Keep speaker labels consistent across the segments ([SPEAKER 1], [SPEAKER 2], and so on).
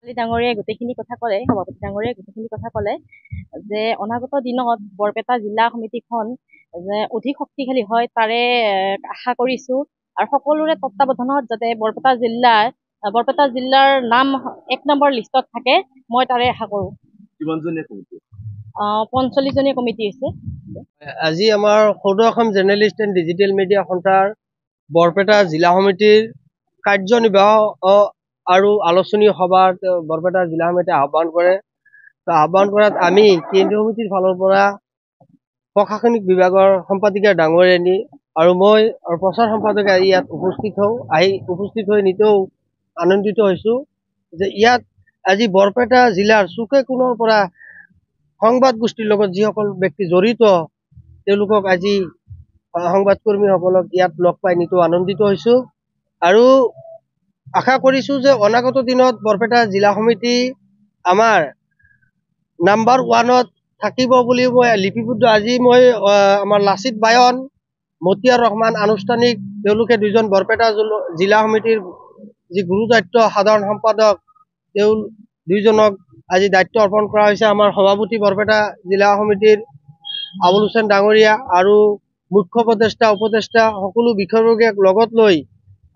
[SPEAKER 1] ডাঙৰীয়াই গোটেইখিনি কথা ক'লে, সভাপতি ডাঙৰীয়াই গোটেইখিনি কথা ক'লে যে অনাগত দিনত বৰপেটা জিলা সমিতিখন যে অধিক শক্তিশালী হয় তাৰে আশা কৰিছোঁ। আৰু সকলোৰে তত্বাৱধানত যাতে বৰপেটা জিলাৰ নাম 1 নম্বৰ লিষ্টত থাকে, মই তাৰে আশা কৰোঁ।
[SPEAKER 2] কিমানজনীয়া কমিটি?
[SPEAKER 1] 45জনীয়া কমিটি হৈছে।
[SPEAKER 3] আজি আমাৰ সদৌ Assam journalist and digital media সন্থাৰ বৰপেটা জিলা সমিতিৰ কাৰ্যনিৰ্বাহক আৰু আলোচনী সভাত বৰপেটা জিলা সমিতিয়ে আহ্বান কৰে। আহ্বান কৰাত আমি কেন্দ্ৰীয় সমিতিৰ ফালৰ পৰা প্ৰশাসনিক বিভাগৰ সম্পাদিকা ডাঙৰীয়ানী আৰু মই আৰু প্ৰচাৰ সম্পাদকে ইয়াত উপস্থিত হৈ নিতেও আনন্দিত হৈছোঁ যে ইয়াত আজি বৰপেটা জিলাৰ চুকে কোণৰ পৰা সংবাদ গোষ্ঠীৰ লগত যিসকল ব্যক্তি জড়িত তেওঁলোকক আজি সংবাদকৰ্মীসকলক ইয়াত লগ পাই নিতেও আনন্দিত হৈছোঁ আৰু আশা কৰিছোঁ যে অনাগত দিনত বৰপেটা জিলা সমিতি আমাৰ নাম্বাৰ 1ত থাকিব বুলি মই লিপিবদ্ধ। আজি মই আমাৰ লাচিত বায়ন, মতিয়াৰ ৰহমান আনুষ্ঠানিক তেওঁলোকে দুজন বৰপেটা জিলা সমিতিৰ যি গুৰু দায়িত্ব সাধাৰণ সম্পাদক তেওঁ দুইজনক আজি দায়িত্ব অৰ্পণ কৰা হৈছে। আমাৰ সভাপতি বৰপেটা জিলা সমিতিৰ আবুল হুছেইন ডাঙৰীয়া আৰু মুখ্য উপদেষ্টা সকলো বিষয়ববীয়াক লগত লৈ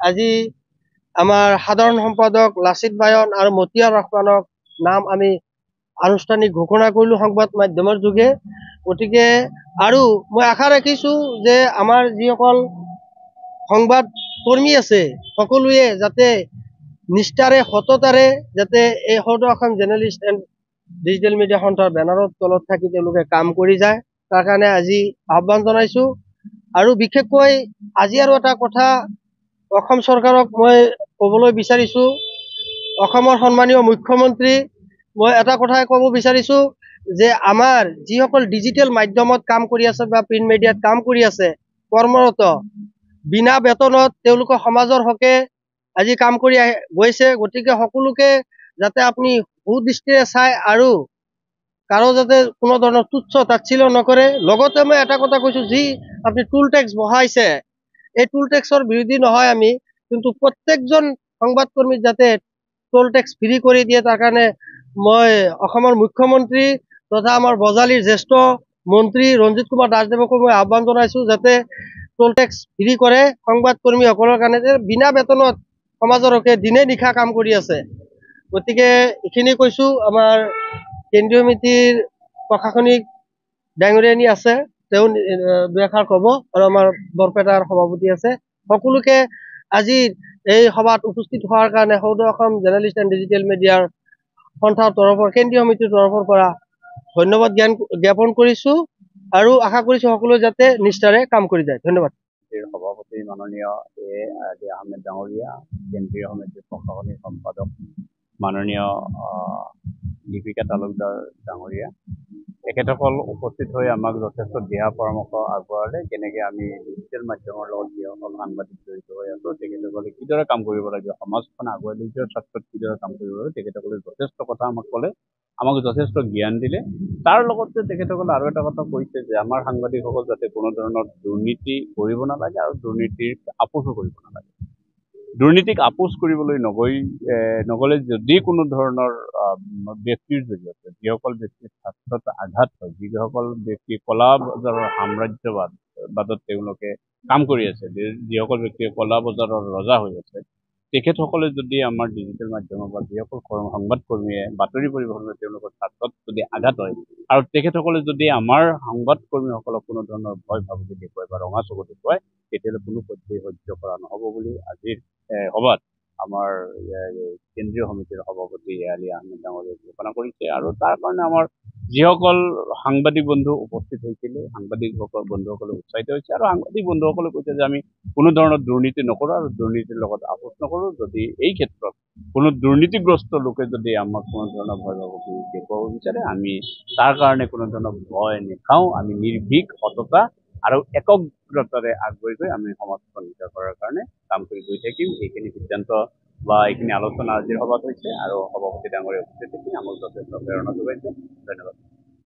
[SPEAKER 3] আজি আমাৰ সাধাৰণ সম্পাদক লাচিত বায়ন আৰু মতিয়াৰ ৰহমানক নাম আমি আনুষ্ঠানিক ঘোষণা কৰিলোঁ সংবাদ মাধ্যমৰ যোগে। গতিকে আৰু মই আশা ৰাখিছোঁ যে আমাৰ যিসকল সংবাদ কৰ্মী আছে সকলোৱে যাতে নিষ্ঠাৰে সততাৰে যাতে এই সদৌ Assam journalist and digital media সন্থাৰ বেনাৰৰ তলত থাকি তেওঁলোকে কাম কৰি যায়, তাৰ কাৰণে আজি আহ্বান জনাইছোঁ। আৰু বিশেষকৈ আজি আৰু এটা কথা অসম চৰকাৰক মই ক'বলৈ বিচাৰিছোঁ, অসমৰ সন্মানীয় মুখ্যমন্ত্ৰী মই এটা কথাই ক'ব বিচাৰিছোঁ যে আমাৰ যিসকল ডিজিটেল মাধ্যমত কাম কৰি আছে বা প্ৰিণ্ট মিডিয়াত কাম কৰি আছে কৰ্মৰত বিনা বেতনত তেওঁলোকৰ সমাজৰ হকে আজি কাম কৰি গৈছে। গতিকে সকলোকে যাতে আপুনি সুদৃষ্টিৰে চাই আৰু কাৰো যাতে কোনো ধৰণৰ তুচ্ছ তাচ্ছিল্য নকৰে। লগতে মই এটা কথা কৈছোঁ, যি আপুনি টুল টেক্স বঢ়াইছে এই টুল টেক্সৰ বিৰোধী নহয় আমি, কিন্তু প্ৰত্যেকজন সংবাদকৰ্মীক যাতে টুল টেক্স ফ্ৰী কৰি দিয়ে তাৰ কাৰণে মই অসমৰ মুখ্যমন্ত্ৰী তথা আমাৰ বজালীৰ জ্যেষ্ঠ মন্ত্ৰী ৰঞ্জিত কুমাৰ দাসদেৱকো মই আহ্বান জনাইছোঁ যাতে টুল টেক্স ফ্ৰী কৰে সংবাদকৰ্মীসকলৰ কাৰণে, যে বিনা বেতনত সমাজৰ হকে দিনে নিশা কাম কৰি আছে। গতিকে এইখিনি কৈছোঁ। আমাৰ কেন্দ্ৰীয় সমিতিৰ প্ৰশাসনিক ডাঙৰীয়ানী আছে, তেওঁ দুই এষাৰ ক'ব আৰু আমাৰ বৰপেটাৰ সভাপতি আছে। সকলোকে আজি এই সভাত উপস্থিত হোৱাৰ কাৰণে সদৌ অসম জাৰ্নেলিষ্ট এণ্ড ডিজিটেল মিডিয়াৰ সন্থাৰ তৰফৰ কেন্দ্ৰীয় সমিতিৰ তৰফৰ পৰা ধন্যবাদ জ্ঞাপন কৰিছোঁ আৰু আশা কৰিছোঁ সকলোৱে যাতে নিষ্ঠাৰে কাম কৰি যায়। ধন্যবাদ।
[SPEAKER 2] সভাপতি মাননীয় আলী আহমেদ ডাঙৰীয়া, কেন্দ্ৰীয় সমিতিৰ প্ৰশাসনিক সম্পাদক মাননীয় দীপিকা তালুকদাৰ ডাঙৰীয়া, তেখেতসকল উপস্থিত হৈ আমাক যথেষ্ট দিহা পৰামৰ্শ আগবঢ়ালে। কেনেকৈ আমি ডিজিটেল মাধ্যমৰ লগত যিসকল সাংবাদিক জড়িত হৈ আছোঁ তেখেতসকলে কিদৰে কাম কৰিব লাগে, সমাজখন আগুৱাই লৈ যোৱাৰ ক্ষেত্ৰত কিদৰে কাম কৰিব লাগে, তেখেতসকলে যথেষ্ট কথা আমাক ক'লে, আমাক যথেষ্ট জ্ঞান দিলে। তাৰ লগতে তেখেতসকলে আৰু এটা কথা কৈছে যে আমাৰ সাংবাদিকসকল যাতে কোনো ধৰণৰ দুৰ্নীতি কৰিব নালাগে আৰু দুৰ্নীতিৰ আপোচো কৰিব নালাগে। দুৰ্নীতিক আপোচ কৰিবলৈ নগ'লে যদি কোনো ধৰণৰ ব্যক্তিৰ জৰিয়তে যিসকল ব্যক্তিৰ স্বাস্থ্যত আঘাত হয়, যিসকল ব্যক্তি কলা বজাৰৰ সাম্ৰাজ্যবাদত তেওঁলোকে কাম কৰি আছে, যিসকল ব্যক্তিয়ে কলা বজাৰৰ ৰজা হৈ আছে, তেখেতসকলে যদি আমাৰ ডিজিটেল মাধ্যমৰ বা যিসকল সংবাদকৰ্মীয়ে বাতৰি পৰিৱেশন তেওঁলোকৰ স্বাৰ্থত যদি আঘাত হয় আৰু তেখেতসকলে যদি আমাৰ সংবাদকৰ্মীসকলক কোনো ধৰণৰ ভয় ভাবুকি দেখুৱাই বা ৰঙা চকু দেখুৱাই, তেতিয়াহ'লে কোনো পধ্যেই সহ্য কৰা নহ'ব বুলি আজিৰ সভাত আমাৰ কেন্দ্ৰীয় সমিতিৰ সভাপতি আলী আহমেদ ডাঙৰীয়াই ঘোষণা কৰিছে। আৰু তাৰ কাৰণে আমাৰ যিসকল সাংবাদিক বন্ধু উপস্থিত হৈছিলে, সাংবাদিক বন্ধুসকলে উৎসাহিত হৈছে আৰু সাংবাদিক বন্ধুসকলে কৈছে যে আমি কোনো ধৰণৰ দুৰ্নীতি নকৰোঁ আৰু দুৰ্নীতিৰ লগত আপোচ নকৰোঁ। যদি এই ক্ষেত্ৰত কোনো দুৰ্নীতিগ্ৰস্ত লোকে যদি আমাক কোনো ধৰণৰ ভয় ভাবুকি দেখুৱাব বিচাৰে, আমি তাৰ কাৰণে কোনো ধৰণৰ ভয় নেখাওঁ। আমি নিৰ্ভীক, সততা আৰু একগ্ৰতাৰে আগুৱাই গৈ আমি সমাজখন নিকা কৰাৰ কাৰণে কাম কৰি গৈ থাকিম। এইখিনি সিদ্ধান্ত বা এইখিনি আলোচনা আজিৰ সভাত হৈছে আৰু সভাপতি ডাঙৰীয়া উপস্থিত থাকি আমাক যথেষ্ট প্ৰেৰণা যোগাইছে। ধন্যবাদ।